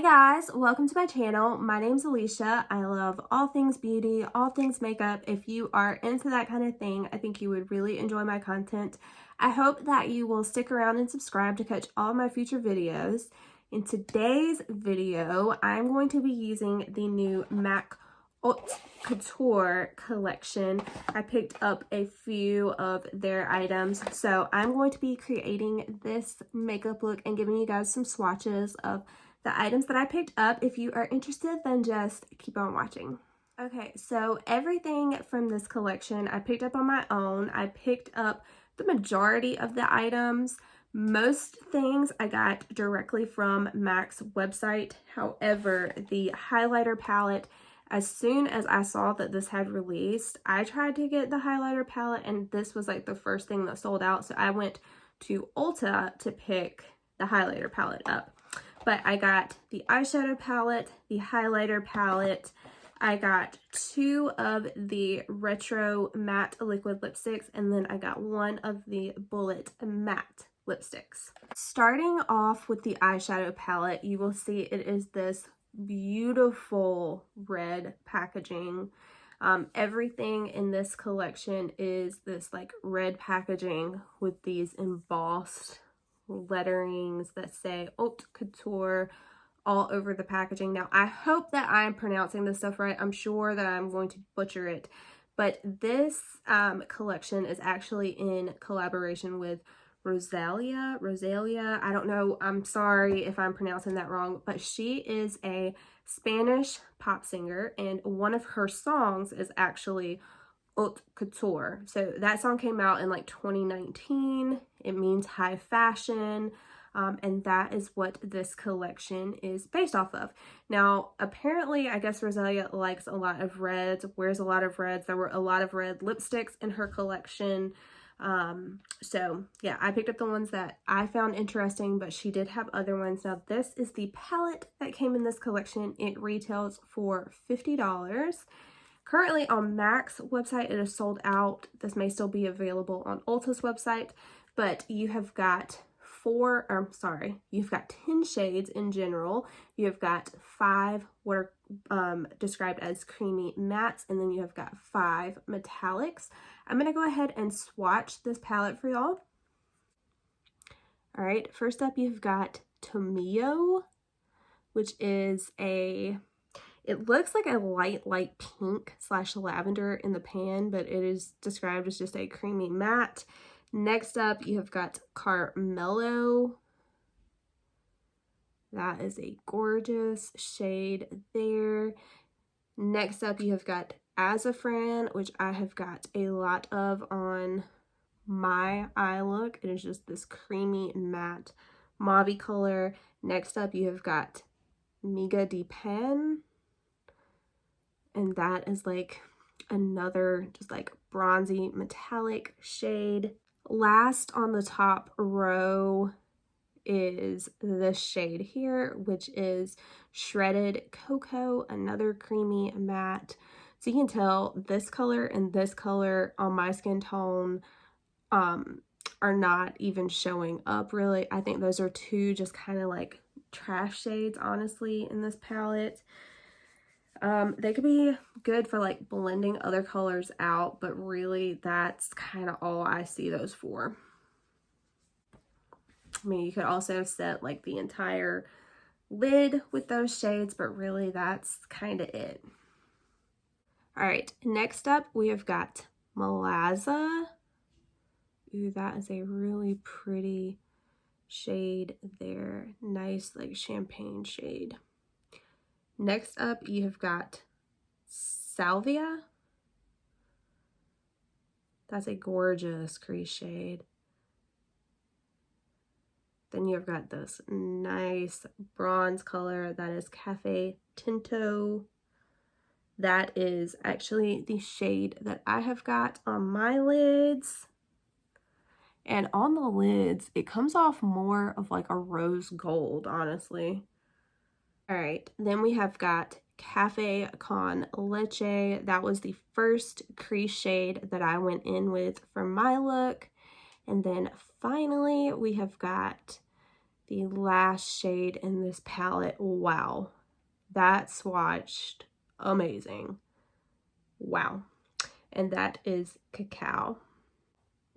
Guys, welcome to my channel. My name's Alicia. I love all things beauty, all things makeup. If you are into that kind of thing, I think you would really enjoy my content. I hope that you will stick around and subscribe to catch all my future videos. In today's video, I'm going to be using the new MAC Haute Couture collection. I picked up a few of their items, so I'm going to be creating this makeup look and giving you guys some swatches of the items that I picked up. If you are interested, then just keep on watching. Okay, so everything from this collection I picked up on my own. I picked up the majority of the items. Most things I got directly from MAC's website. However, the highlighter palette, as soon as I saw that this had released, I tried to get the highlighter palette and this was like the first thing that sold out. So I went to Ulta to pick the highlighter palette up. But I got the eyeshadow palette, the highlighter palette. I got 2 of the retro matte liquid lipsticks, and then I got 1 of the bullet matte lipsticks. Starting off with the eyeshadow palette, you will see it is this beautiful red packaging. Everything in this collection is this like red packaging with these embossed letterings that say Haute Couture all over the packaging. Now, I hope that I'm pronouncing this stuff right. I'm sure that I'm going to butcher it, but this collection is actually in collaboration with Rosalia. I don't know. I'm sorry if I'm pronouncing that wrong, but she is a Spanish pop singer, and one of her songs is actually Haute Couture. So that song came out in like 2019. It means high fashion, and that is what this collection is based off of. Now, apparently, I guess Rosalia likes a lot of reds, wears a lot of reds. There were a lot of red lipsticks in her collection. So yeah, I picked up the ones that I found interesting, but she did have other ones. Now, this is the palette that came in this collection. It retails for $50. Currently on MAC's website, it is sold out. This may still be available on Ulta's website, but you have got you've got 10 shades in general. You have got 5 what are described as creamy mattes, and then you have got 5 metallics. I'm going to go ahead and swatch this palette for y'all. All right, first up you've got Tomillo, which is it looks like a light pink / lavender in the pan, but it is described as just a creamy matte. Next up, you have got Carmelo. That is a gorgeous shade there. Next up, you have got Azafran, which I have got a lot of on my eye look. It is just this creamy matte mauve color. Next up, you have got Miga de Pan. And that is like another just like bronzy metallic shade. Last on the top row is this shade here, which is Shredded Cocoa, another creamy matte. So you can tell this color and this color on my skin tone are not even showing up really. I think those are 2 just kind of like trash shades, honestly, in this palette. They could be good for like blending other colors out, but really that's kind of all I see those for. I mean, you could also set like the entire lid with those shades, but really that's kind of it. All right, next up we have got Malaza. Ooh, that is a really pretty shade there. Nice like champagne shade. Next up, you have got Salvia. That's a gorgeous crease shade. Then you've got this nice bronze color that is Cafe Tinto. That is actually the shade that I have got on my lids. And on the lids, it comes off more of like a rose gold, honestly. All right, then we have got Cafe con Leche. That was the first crease shade that I went in with for my look. And then finally we have got the Lash shade in this palette. Wow, that swatched amazing. Wow. And that is Cacao.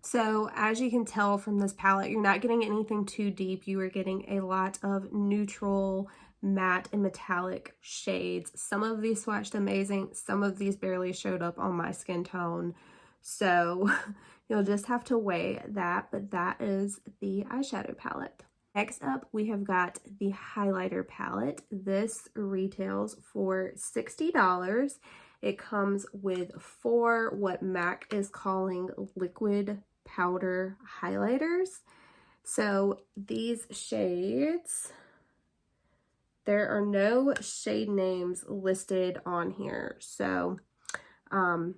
So as you can tell from this palette, you're not getting anything too deep. You are getting a lot of neutral, matte, and metallic shades. Some of these swatched amazing. Some of these barely showed up on my skin tone. So you'll just have to weigh that, but that is the eyeshadow palette. Next up, we have got the highlighter palette. This retails for $60. It comes with 4 what MAC is calling liquid powder highlighters. So these shades, there are no shade names listed on here. So, oh,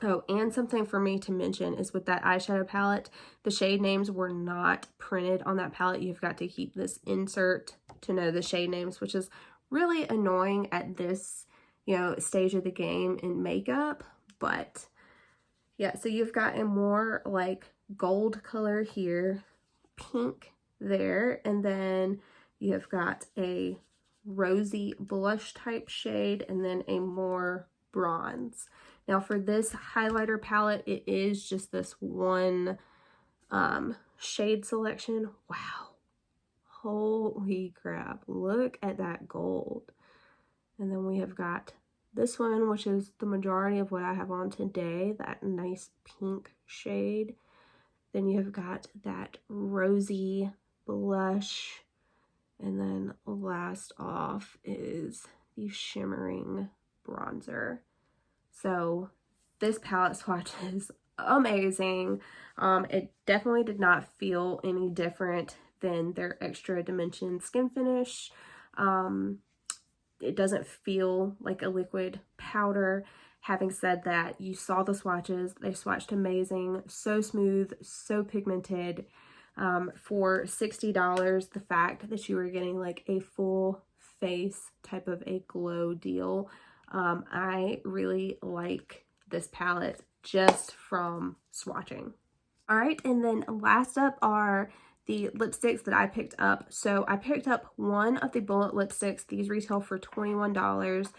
and something for me to mention is with that eyeshadow palette, the shade names were not printed on that palette. You've got to keep this insert to know the shade names, which is really annoying at this, you know, stage of the game in makeup. But yeah, so you've got a more like gold color here, pink there, and then you've got a rosy blush type shade, and then a more bronze. Now for this highlighter palette, it is just this one shade selection. Wow, holy crap, look at that gold. And then we have got this one, which is the majority of what I have on today, that nice pink shade. Then you have got that rosy blush. And then last off is the shimmering bronzer. So this palette swatch is amazing. It definitely did not feel any different than their Extra Dimension Skin Finish. It doesn't feel like a liquid powder. Having said that, you saw the swatches. They swatched amazing, so smooth, so pigmented. For $60, the fact that you were getting like a full face type of a glow deal, I really like this palette just from swatching. All right, and then last up are the lipsticks that I picked up. So I picked up one of the bullet lipsticks. These retail for $21.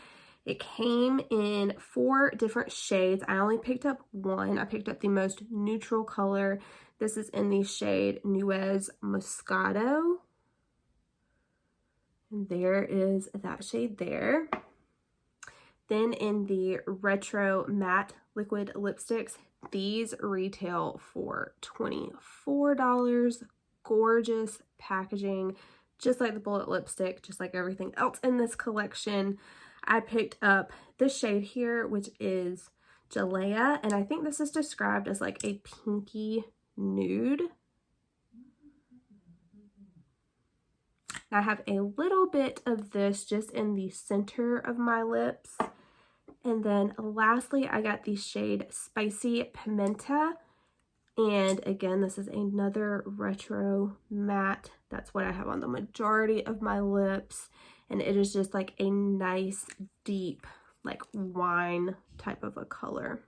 It came in 4 different shades. I only picked up one. I picked up the most neutral color. This is in the shade Nuez Moscada. And there is that shade there. Then in the retro matte liquid lipsticks, these retail for $24. Gorgeous packaging, just like the bullet lipstick, just like everything else in this collection. I picked up this shade here, which is Jalea, and I think this is described as like a pinky nude. I have a little bit of this just in the center of my lips. And then lastly, I got the shade Spicy Pimenta. And again, this is another retro matte. That's what I have on the majority of my lips. And it is just like a nice, deep, like wine type of a color.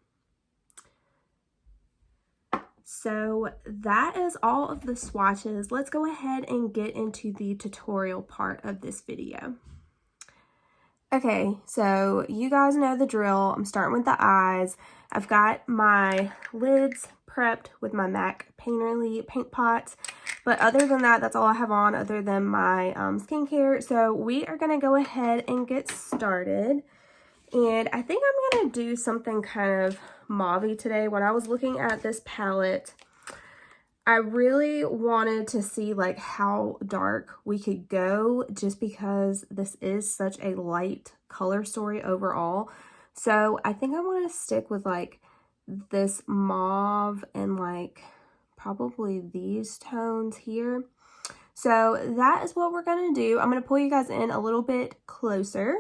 So that is all of the swatches. Let's go ahead and get into the tutorial part of this video. Okay, so you guys know the drill. I'm starting with the eyes. I've got my lids prepped with my MAC Painterly paint pots. But other than that, that's all I have on other than my skincare. So we are going to go ahead and get started. And I think I'm going to do something kind of mauve-y today. When I was looking at this palette, I really wanted to see like how dark we could go just because this is such a light color story overall. So I think I want to stick with like this mauve and like probably these tones here. So that is what we're going to do. I'm going to pull you guys in a little bit closer.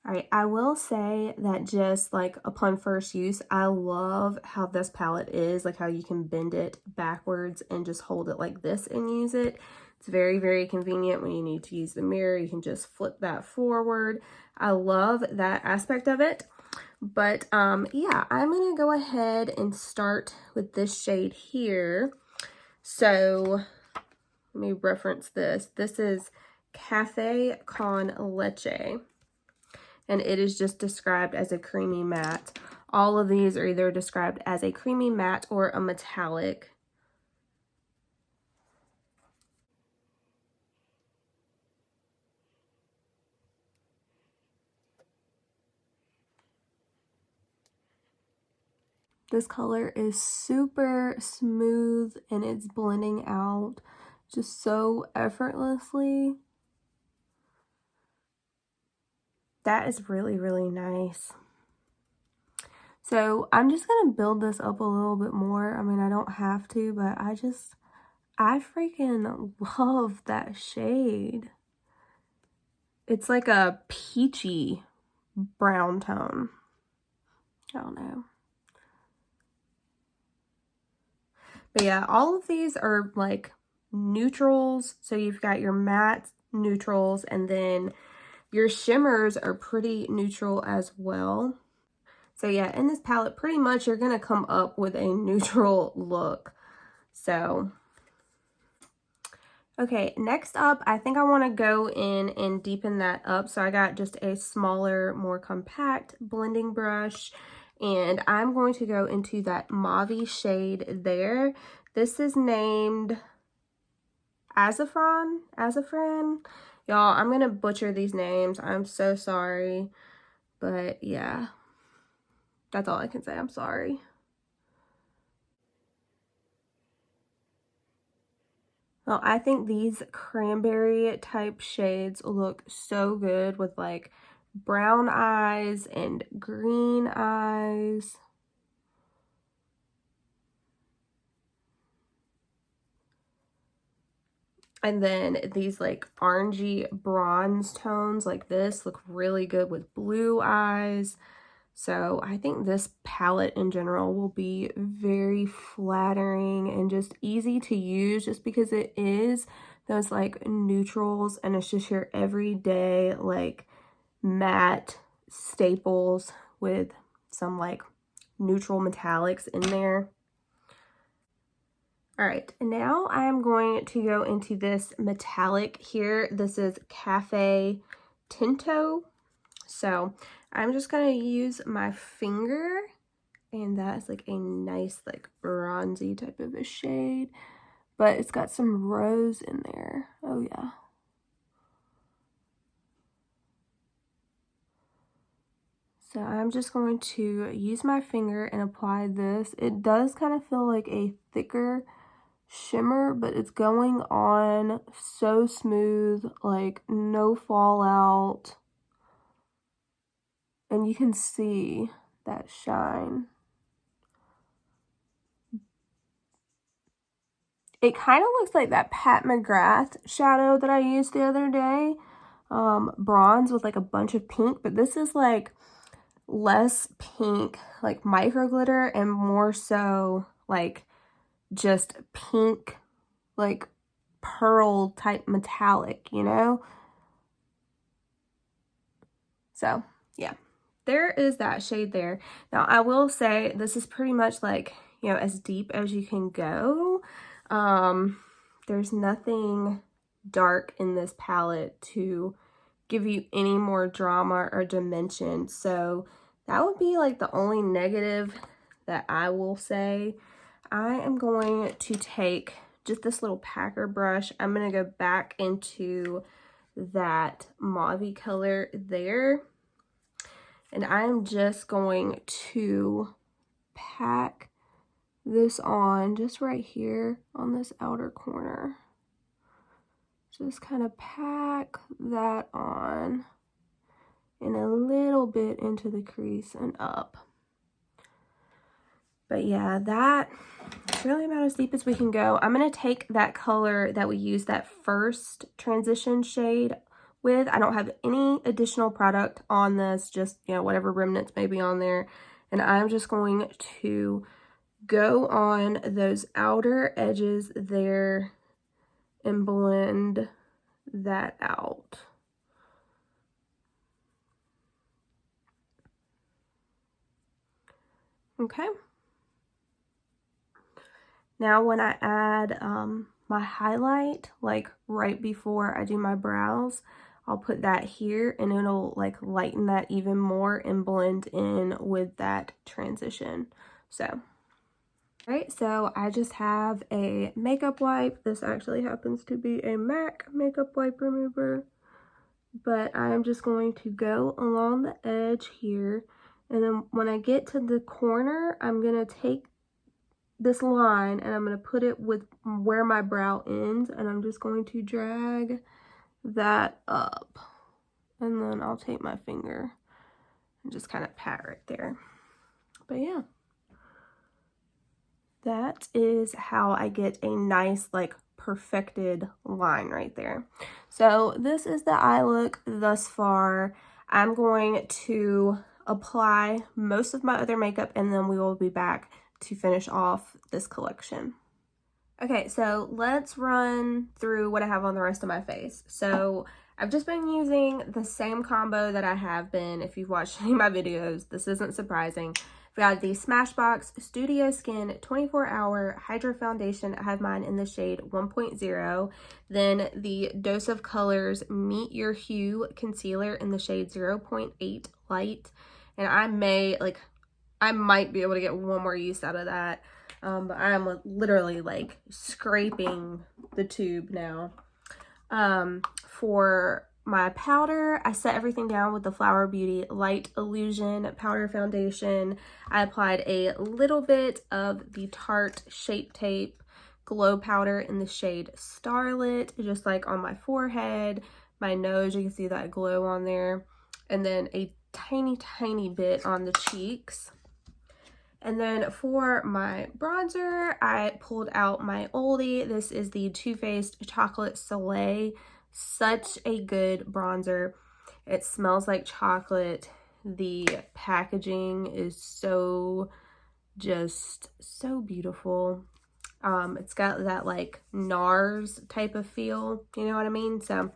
All right, I will say that just like upon first use, I love how this palette is, like how you can bend it backwards and just hold it like this and use it. It's very, very convenient when you need to use the mirror. You can just flip that forward. I love that aspect of it. But yeah, I'm going to go ahead and start with this shade here. So let me reference this. This is Cafe con Leche, and it is just described as a creamy matte. All of these are either described as a creamy matte or a metallic. This color is super smooth and it's blending out just so effortlessly. That is really, really nice. So I'm just gonna build this up a little bit more. I mean, I don't have to, but I freaking love that shade. It's like a peachy brown tone. I don't know. But yeah, all of these are like neutrals. So you've got your matte neutrals, and then your shimmers are pretty neutral as well. So yeah, in this palette, pretty much you're gonna come up with a neutral look. So, okay, next up, I think I wanna go in and deepen that up. So I got just a smaller, more compact blending brush, and I'm going to go into that mauve shade there. This is named Azafran. Y'all, I'm gonna butcher these names. I'm so sorry. But yeah, that's all I can say. I'm sorry. Well, I think these cranberry type shades look so good with like brown eyes and green eyes. And then these like orangey bronze tones like this look really good with blue eyes. So I think this palette in general will be very flattering and just easy to use, just because it is those like neutrals and it's just your everyday like matte staples with some like neutral metallics in there. All right, now I'm going to go into this metallic here. This is Cafe Tinto. So I'm just gonna use my finger, and that is like a nice like bronzy type of a shade, but it's got some rose in there. Oh yeah. So I'm just going to use my finger and apply this. It does kind of feel like a thicker shimmer, but it's going on so smooth, like no fallout. And you can see that shine. It kind of looks like that Pat McGrath shadow that I used the other day. Bronze with like a bunch of pink, but this is like less pink, like micro glitter, and more so like just pink, like pearl type metallic, you know? So yeah, there is that shade there. Now I will say this is pretty much like, you know, as deep as you can go. There's nothing dark in this palette to give you any more drama or dimension. So that would be like the only negative that I will say. I am going to take just this little packer brush. I'm going to go back into that mauve color there. And I'm just going to pack this on just right here on this outer corner. Just kind of pack that on and a little bit into the crease and up. But yeah, that's really about as deep as we can go. I'm going to take that color that we used that first transition shade with. I don't have any additional product on this, just, you know, whatever remnants may be on there. And I'm just going to go on those outer edges there and blend that out. Okay. Now when I add my highlight, like right before I do my brows. I'll put that here and it'll like lighten that even more and blend in with that transition. So, alright, so I just have a makeup wipe. This actually happens to be a MAC makeup wipe remover. But I'm just going to go along the edge here. And then when I get to the corner, I'm going to take this line and I'm going to put it with where my brow ends. And I'm just going to drag that up. And then I'll take my finger and just kind of pat right there. But yeah. That is how I get a nice, like, perfected line right there. So this is the eye look thus far. I'm going to apply most of my other makeup and then we will be back to finish off this collection. Okay, so let's run through what I have on the rest of my face. So I've just been using the same combo that I have been. If you've watched any of my videos, this isn't surprising. We got the Smashbox Studio Skin 24-Hour Hydro Foundation. I have mine in the shade 1.0. Then the Dose of Colors Meet Your Hue Concealer in the shade 0.8 Light. And I might be able to get one more use out of that. But I'm literally like scraping the tube now. For my powder, I set everything down with the Flower Beauty Light Illusion Powder Foundation. I applied a little bit of the Tarte Shape Tape Glow Powder in the shade Starlit, just like on my forehead, my nose, you can see that glow on there, and then a tiny bit on the cheeks. And then for my bronzer, I pulled out my oldie. This is the Too Faced Chocolate Soleil. Such a good bronzer. It smells like chocolate. The packaging is so beautiful. It's got that like NARS type of feel, you know what I mean? So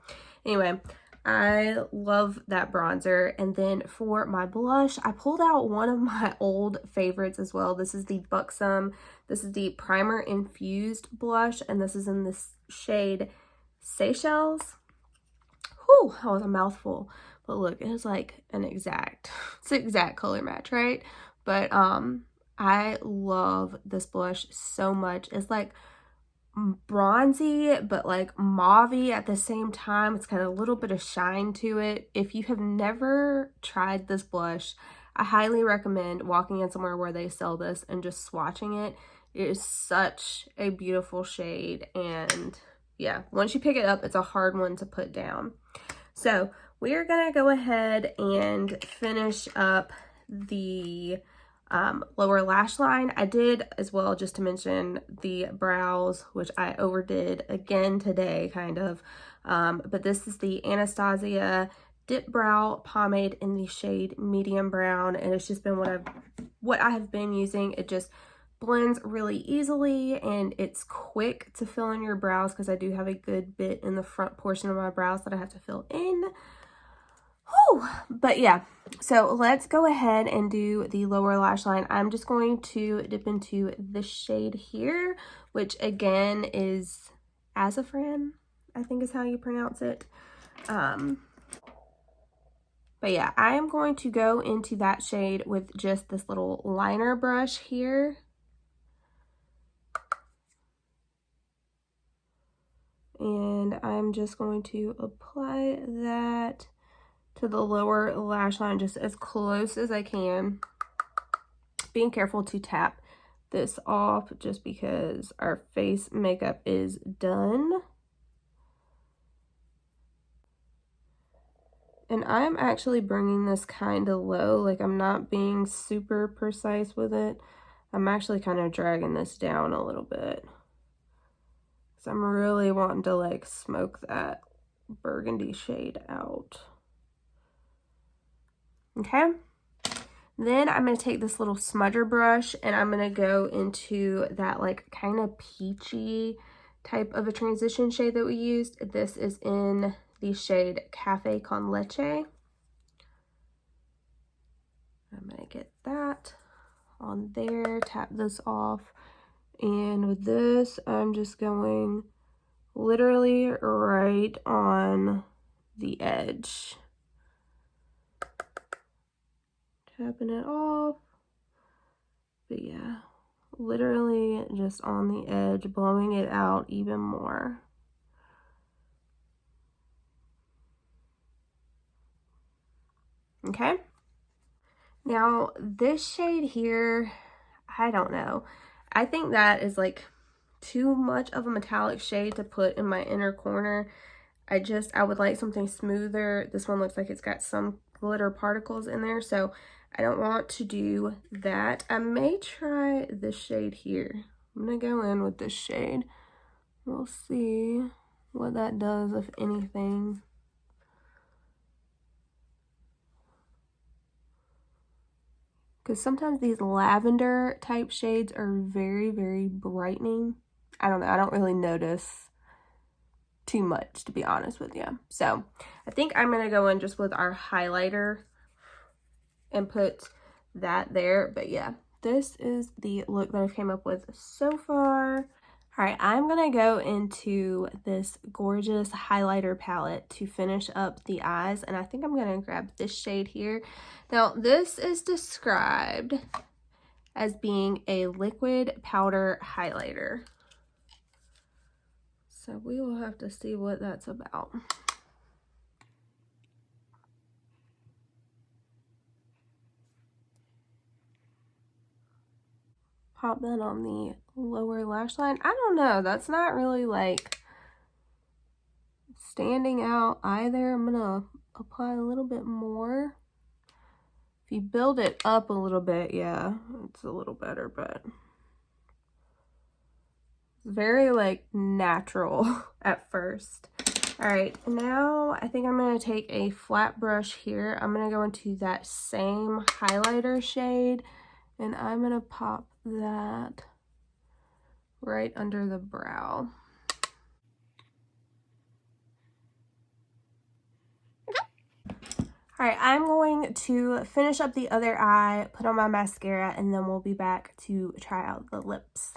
anyway, I love that bronzer. And then for my blush, I pulled out one of my old favorites as well. This is the Buxom. This is the Primer Infused Blush, and this is in this shade Seychelles. Whew, that was a mouthful. But look, it is like it's an exact color match, right? But I love this blush so much. It's like bronzy but like mauvey at the same time. It's got a little bit of shine to it. If you have never tried this blush, I highly recommend walking in somewhere where they sell this and just swatching it. It is such a beautiful shade, and yeah, once you pick it up, it's a hard one to put down. So we are gonna go ahead and finish up the lower lash line. I did as well, just to mention, the brows, which I overdid again today, kind of. But this is the Anastasia Dip Brow Pomade in the shade Medium Brown, and it's just been what I have been using. It just blends really easily, and it's quick to fill in your brows because I do have a good bit in the front portion of my brows that I have to fill in. Whew. But yeah, so let's go ahead and do the lower lash line. I'm just going to dip into this shade here, which again is Azafran, I think is how you pronounce it. But yeah, I am going to go into that shade with just this little liner brush here. And I'm just going to apply that to the lower lash line just as close as I can. Being careful to tap this off just because our face makeup is done. And I'm actually bringing this kind of low, like I'm not being super precise with it. I'm actually kind of dragging this down a little bit. So I'm really wanting to like smoke that burgundy shade out. Okay. Then I'm going to take this little smudger brush and I'm going to go into that like kind of peachy type of a transition shade that we used. This is in the shade Cafe Con Leche. I'm going to get that on there, tap this off. And with this, I'm just going literally right on the edge. Tapping it off. But yeah, literally just on the edge, blowing it out even more. Okay. Now, this shade here, I don't know. I think that is like too much of a metallic shade to put in my inner corner. I would like something smoother. This one looks like it's got some glitter particles in there, so I don't want to do that. I may try this shade here. I'm gonna go in with this shade. We'll see what that does, if anything. Because sometimes these lavender type shades are very, very brightening. I don't know. I don't really notice too much, to be honest with you. So I think I'm going to go in just with our highlighter and put that there. But yeah, this is the look that I've came up with so far. All right, I'm going to go into this gorgeous highlighter palette to finish up the eyes. And I think I'm going to grab this shade here. Now, this is described as being a liquid powder highlighter. So we will have to see what that's about. Pop that on the lower lash line. I don't know. That's not really like standing out either. I'm gonna apply a little bit more. If you build it up a little bit, yeah, it's a little better, but it's very like natural at first. All right, now I think I'm gonna take a flat brush here. I'm gonna go into that same highlighter shade and I'm gonna pop that right under the brow. All right, I'm going to finish up the other eye, put on my mascara, and then we'll be back to try out the lips.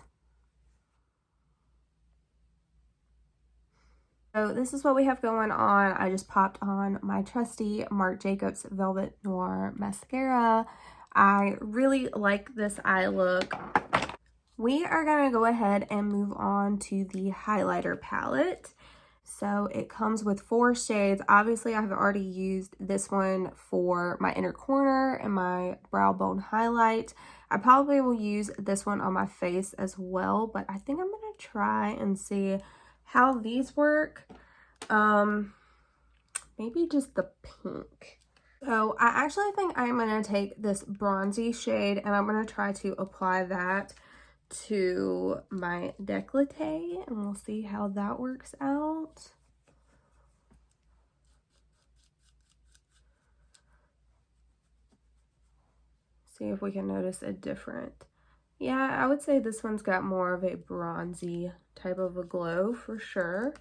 So this is what we have going on. I just popped on my trusty Marc Jacobs Velvet Noir mascara. I really like this eye look. We are going to go ahead and move on to the highlighter palette. So it comes with 4 shades. Obviously, I have already used this one for my inner corner and my brow bone highlight. I probably will use this one on my face as well, but I think I'm going to try and see how these work. Maybe just the pink. So I actually think I'm going to take this bronzy shade and I'm going to try to apply that to my décolleté and we'll see how that works out. See if we can notice a different. Yeah, I would say this one's got more of a bronzy type of a glow for sure.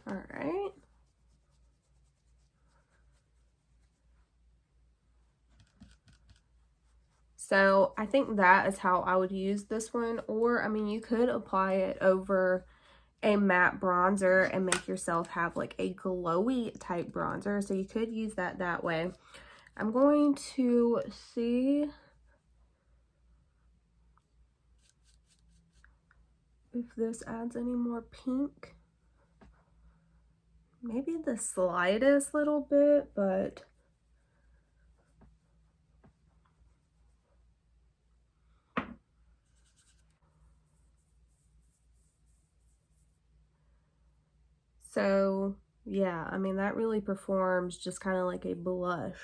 All right. So I think that is how I would use this one. Or, I mean, you could apply it over a matte bronzer and make yourself have like a glowy type bronzer. So you could use that way. I'm going to see if this adds any more pink. Maybe the slightest little bit, but so yeah, I mean, that really performs just kind of like a blush.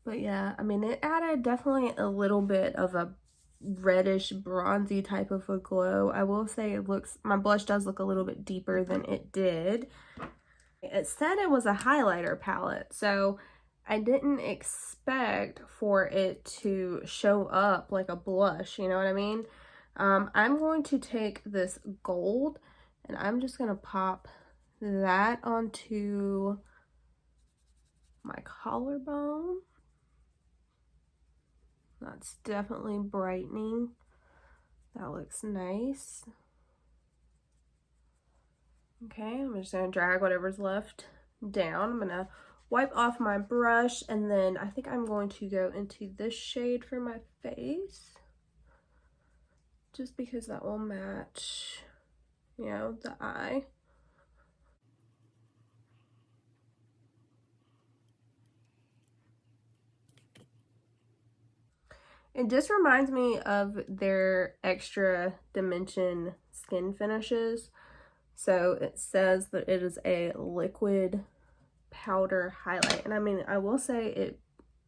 But yeah, I mean, it added definitely a little bit of a reddish bronzy type of a glow. I will say it looks, my blush does look a little bit deeper than it did. It said it was a highlighter palette, so I didn't expect for it to show up like a blush, you know what I mean? I'm going to take this gold and I'm just going to pop that onto my collarbone. That's definitely brightening. That looks nice. Okay, I'm just gonna drag whatever's left down. I'm gonna wipe off my brush, and then I think I'm going to go into this shade for my face, just because that will match, you know, the eye. It just reminds me of their extra dimension skin finishes. So it says that it is a liquid powder highlight. And I mean, I will say it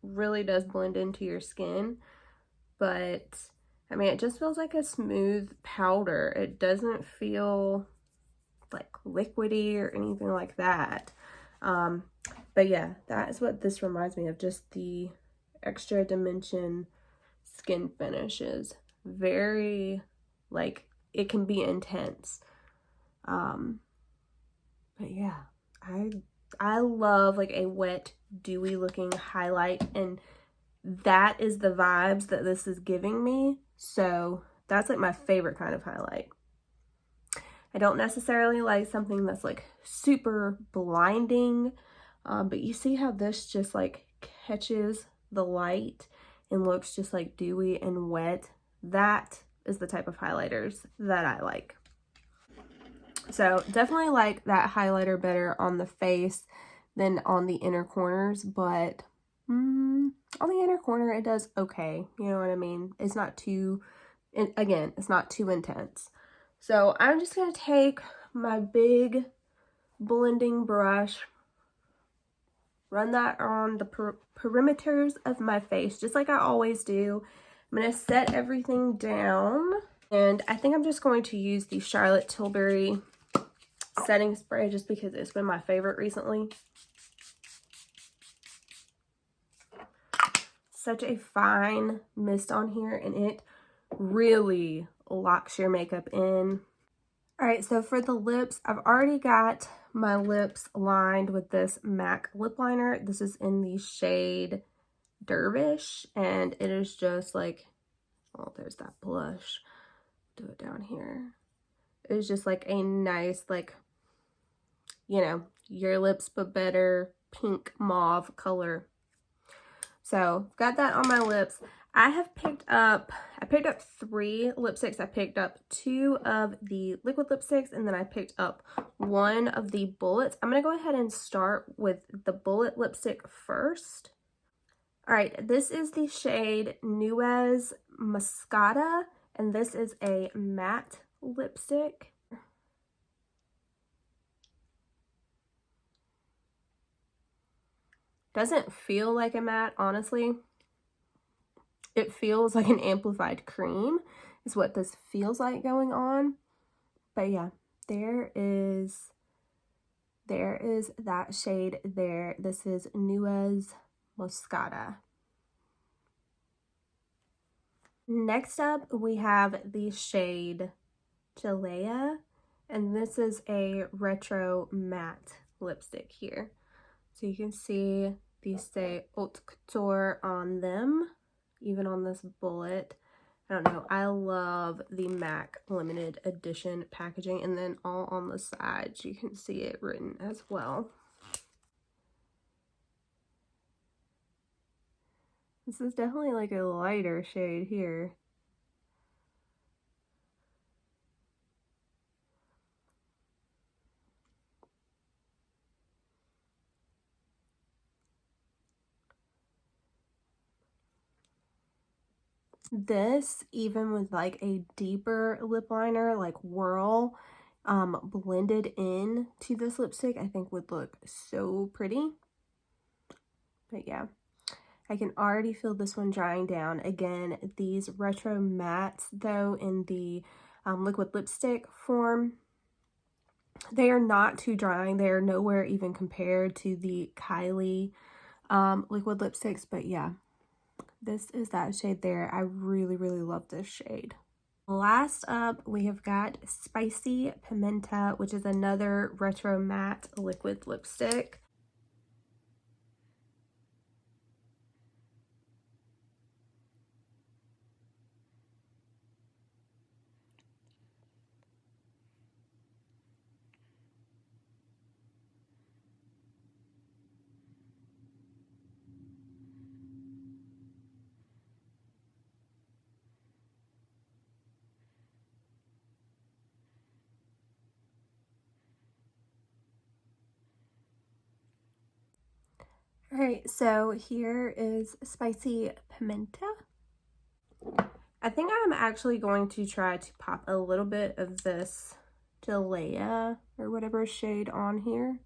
really does blend into your skin, but I mean, it just feels like a smooth powder. It doesn't feel like liquidy or anything like that. But yeah, that is what this reminds me of, just the extra dimension skin finishes. Very, like, it can be intense. But yeah, I love like a wet, dewy looking highlight, and that is the vibes that this is giving me. So that's like my favorite kind of highlight. I don't necessarily like something that's like super blinding, but you see how this just like catches the light and looks just like dewy and wet. That is the type of highlighters that I like. So definitely like that highlighter better on the face than on the inner corners, but on the inner corner it does okay. You know what I mean? It's not too, again, it's not too intense. So I'm just going to take my big blending brush, run that on the perimeters of my face, just like I always do. I'm going to set everything down, and I think I'm just going to use the Charlotte Tilbury setting spray just because it's been my favorite recently. Such a fine mist on here, and it really locks your makeup in. All right, so for the lips, I've already got my lips lined with this MAC lip liner. This is in the shade Dervish, and it is just like, oh, there's that blush. Do it down here. It's just like a nice, like, you know, your lips but better pink mauve color. So got that on my lips. I picked up 3 lipsticks. I picked up 2 of the liquid lipsticks, and then I picked up 1 of the bullets. I'm gonna go ahead and start with the bullet lipstick first. All right, this is the shade Nuez Moscada, and this is a matte lipstick. Doesn't feel like a matte, honestly. It feels like an amplified cream is what this feels like going on. But yeah, there is that shade there. This is Nuez Moscada. Next up, we have the shade Jalea, and this is a retro matte lipstick here. So you can see these say Haute Couture on them, even on this bullet. I don't know, I love the MAC limited edition packaging, and then all on the sides you can see it written as well. This is definitely like a lighter shade here. This, even with like a deeper lip liner like Whirl blended in to this lipstick, I think would look so pretty. But yeah, I can already feel this one drying down. Again, these retro mattes though in the liquid lipstick form, they are not too drying. They are nowhere even compared to the Kylie liquid lipsticks. But yeah, this is that shade there. I really, really love this shade. Last up, we have got Spicy Pimenta, which is another retro matte liquid lipstick. Alright, so here is Spicy Pimenta. I think I'm actually going to try to pop a little bit of this Jalea or whatever shade on here.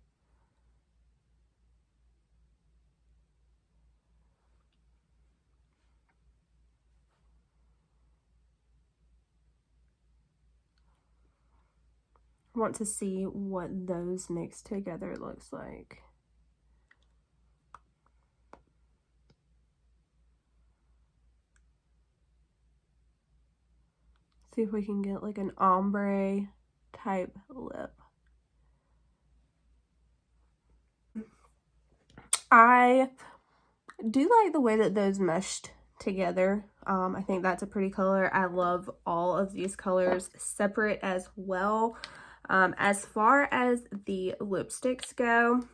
I want to see what those mixed together looks like. See if we can get like an ombre type lip. I do like the way that those meshed together. I think that's a pretty color. I love all of these colors separate as well. As far as the lipsticks go,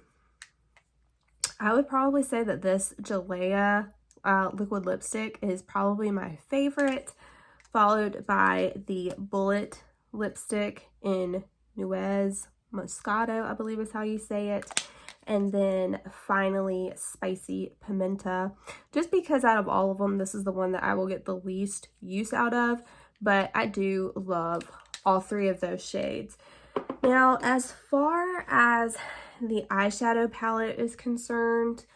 I would probably say that this Jalea liquid lipstick is probably my favorite, followed by the Bullet lipstick in Nuez Moscada, I believe is how you say it. And then finally, Spicy Pimenta. Just because out of all of them, this is the one that I will get the least use out of. But I do love all three of those shades. Now, as far as the eyeshadow palette is concerned,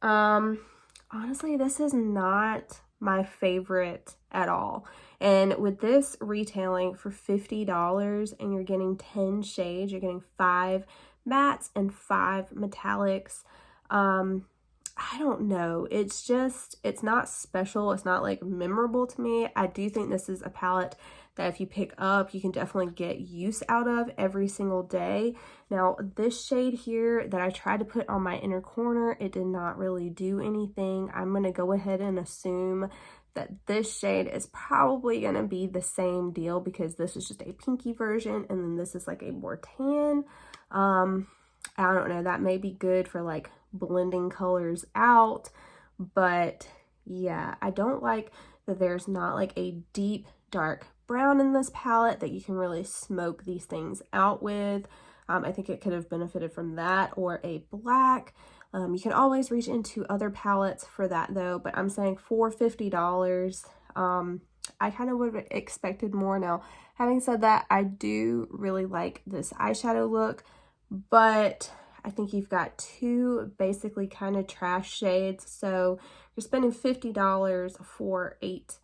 honestly, this is not my favorite at all. And with this retailing for $50 and you're getting 10 shades, you're getting 5 mattes and 5 metallics. I don't know. It's just, it's not special. It's not like memorable to me. I do think this is a palette that if you pick up, you can definitely get use out of every single day. Now, this shade here that I tried to put on my inner corner, it did not really do anything. I'm going to go ahead and assume that this shade is probably going to be the same deal because this is just a pinky version and then this is like a more tan. I don't know, that may be good for like blending colors out, but yeah, I don't like that there's not like a deep dark brown in this palette that you can really smoke these things out with. I think it could have benefited from that or a black. You can always reach into other palettes for that though, but I'm saying for $50, I kind of would have expected more. Now, having said that, I do really like this eyeshadow look, but I think you've got two basically kind of trash shades. So you're spending $50 for 8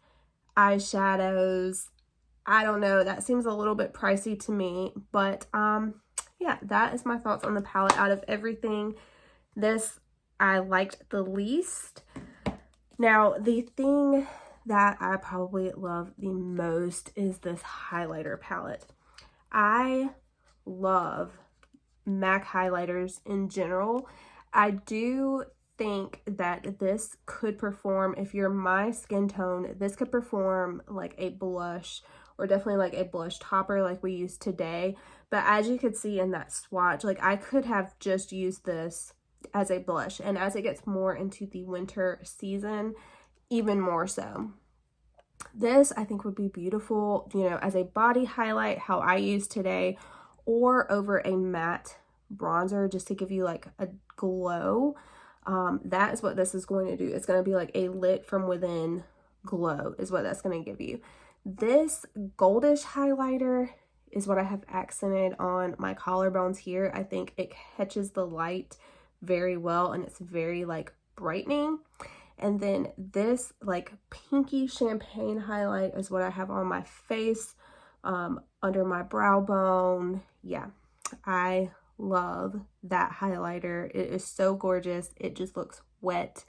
eyeshadows. I don't know, that seems a little bit pricey to me, but yeah, that is my thoughts on the palette. Out of everything, this I liked the least. Now, the thing that I probably love the most is this highlighter palette. I love MAC highlighters in general. I do think that this could perform, if you're my skin tone, this could perform like a blush or definitely like a blush topper like we use today. But as you could see in that swatch, like I could have just used this as a blush, and as it gets more into the winter season, even more so. This I think would be beautiful, you know, as a body highlight, how I use today, or over a matte bronzer just to give you like a glow. That is what this is going to do. It's going to be like a lit from within glow is what that's going to give you. This goldish highlighter is what I have accented on my collarbones here. I think it catches the light very well and it's very like brightening. And then this like pinky champagne highlight is what I have on my face, under my brow bone. Yeah, I love that highlighter. It is so gorgeous. It just looks wet.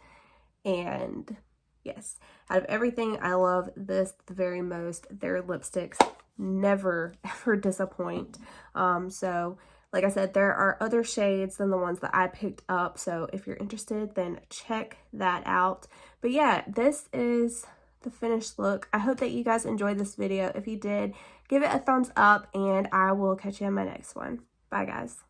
And yes, out of everything, I love this the very most. Their lipsticks never ever disappoint. So like I said, there are other shades than the ones that I picked up. So if you're interested, then check that out. But yeah, this is the finished look. I hope that you guys enjoyed this video. If you did, give it a thumbs up and I will catch you in my next one. Bye guys.